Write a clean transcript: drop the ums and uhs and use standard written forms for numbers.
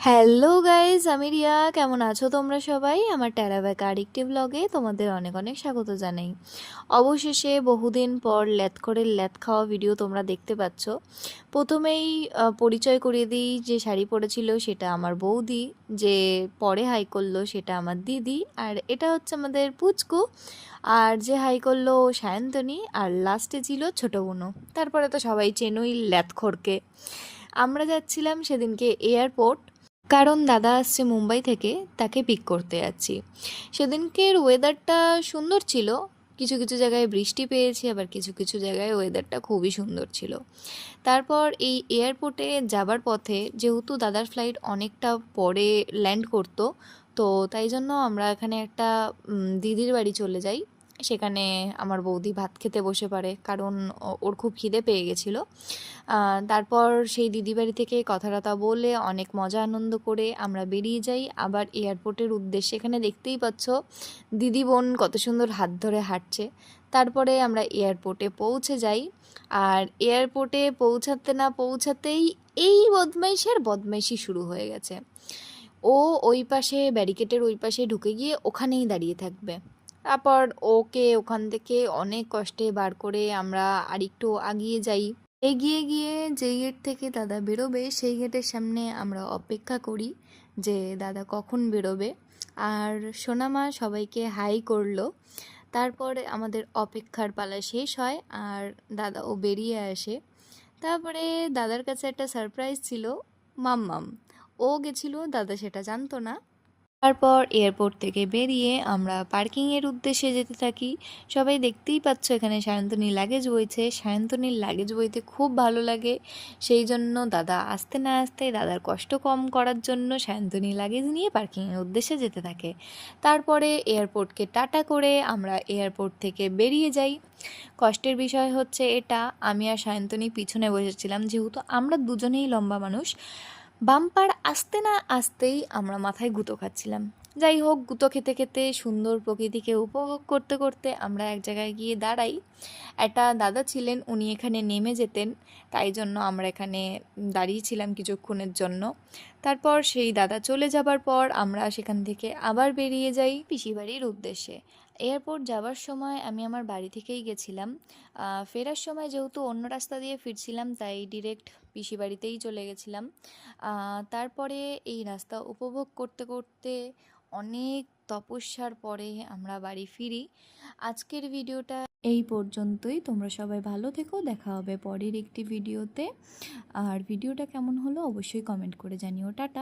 Hello guys, আমি রিয়া। কেমন আছো তোমরা সবাই? আমার টেরাব্যাক আরেকটি ব্লগে তোমাদের অনেক অনেক স্বাগত জানাই। অবশেষে বহুদিন পর ল্যাদ করে ল্যাদ খাওয়া ভিডিও তোমরা দেখতে পাচ্ছ। প্রথমেই পরিচয় করিয়ে দিই, যে শাড়ি পরেছিল সেটা আমার বৌদি, যে পরে হাই করলো সেটা আমার দিদি, আর এটা হচ্ছে আমাদের পুচকু, আর যে হাই করলো সায়ন্তনী, আর লাস্টে ছিল ছোটো বুনো। তারপরে তো সবাই চেনই ল্যাদখোরকে। আমরা যাচ্ছিলাম সেদিনকে এয়ারপোর্ট, কারণ দাদা আসছে মুম্বাই থেকে, তাকে পিক করতে যাচ্ছি। সেদিনকের ওয়েদারটা সুন্দর ছিল, কিছু কিছু জায়গায় বৃষ্টি পেয়েছি, আবার কিছু কিছু জায়গায় ওয়েদারটা খুবই সুন্দর ছিল। তারপর এই এয়ারপোর্টে যাবার পথে, যেহেতু দাদার ফ্লাইট অনেকটা পরে ল্যান্ড করতো, তো তাই জন্য আমরা এখানে একটা দিদির বাড়ি চলে যাই। সেখানে আমার বৌদি ভাত খেতে বসে পারে, কারণ ওর খুব খিদে পেয়ে গেছিলো। তারপর সেই দিদি বাড়ি থেকে কথা টথা বলে অনেক মজা আনন্দ করে আমরা বেরিয়ে যাই আবার এয়ারপোর্টের উদ্দেশ্যে। এখানে দেখতেই পাচ্ছ দিদি বোন কত সুন্দর হাত ধরে হাঁটছে। তারপরে আমরা এয়ারপোর্টে পৌঁছে যাই, আর এয়ারপোর্টে পৌঁছাতে না পৌঁছাতেই এই বদমাইশের বদমাইশি শুরু হয়ে গেছে। ও ওই পাশে ব্যারিকেডের ওই পাশে ঢুকে গিয়ে ওখানেই দাঁড়িয়ে থাকবে। তারপর ওকে ওখান থেকে অনেক কষ্টে বার করে আমরা আরেকটু আগিয়ে যাই। এগিয়ে গিয়ে যেই গেট থেকে দাদা বেরোবে সেই গেটের সামনে আমরা অপেক্ষা করি যে দাদা কখন বেরোবে। আর সোনামা সবাইকে হাই করলো। তারপরে আমাদের অপেক্ষার পালা শেষ হয় আর দাদাও বেরিয়ে আসে। তারপরে দাদার কাছে একটা সারপ্রাইজ ছিল, মাম্মাম। ও গেছিল, দাদা সেটা জানতো না। তারপর এয়ারপোর্ট থেকে বেরিয়ে আমরা পার্কিংয়ের উদ্দেশ্যে যেতে থাকি। সবাই দেখতেই পাচ্ছ এখানে সায়ন্তনীর লাগেজ বইছে। সায়ন্তনীর লাগেজ বইতে খুব ভালো লাগে, সেই জন্য দাদা আসতে না আসতে দাদার কষ্ট কম করার জন্য সায়ন্তনীর লাগেজ নিয়ে পার্কিংয়ের উদ্দেশ্যে যেতে থাকে। তারপরে এয়ারপোর্টকে টাটা করে আমরা এয়ারপোর্ট থেকে বেরিয়ে যাই। কষ্টের বিষয় হচ্ছে এটা, আমি আর সায়ন্তনী পিছনে বসেছিলাম, যেহেতু আমরা দুজনেই লম্বা মানুষ। বাম্পার আসতে না আসতেই আমরা মাথায় গুঁতো খাচ্ছিলাম। যাই হোক, গুঁতো খেতে খেতে সুন্দর প্রকৃতিকে উপভোগ করতে করতে আমরা এক জায়গায় গিয়ে দাঁড়াই। একটা দাদা ছিলেন, উনি এখানে নেমে যেতেন, তাই জন্য আমরা এখানে দাঁড়িয়েছিলাম কিছুক্ষণের জন্য। তারপর সেই দাদা চলে যাবার পর আমরা সেখান থেকে আবার বেরিয়ে যাই পিসিবাড়ির উদ্দেশ্যে। এয়ারপোর্ট যাবার সময় আমি আমার বাড়ি থেকেই গেছিলাম। ফেরার সময় যেহেতু অন্য রাস্তা দিয়ে ফিরছিলাম, তাই ডিরেক্ট পিসিবাড়িতেই চলে গেছিলাম। তারপরে এই রাস্তা উপভোগ করতে করতে অনেক তপস্যার পরে আমরা বাড়ি ফিরি। আজকের ভিডিওটা এই পর্যন্তই। তোমরা সবাই ভালো থেকো, দেখা হবে পরের একটি ভিডিওতে। আর ভিডিওটা কেমন হলো অবশ্যই কমেন্ট করে জানিও। টাটা।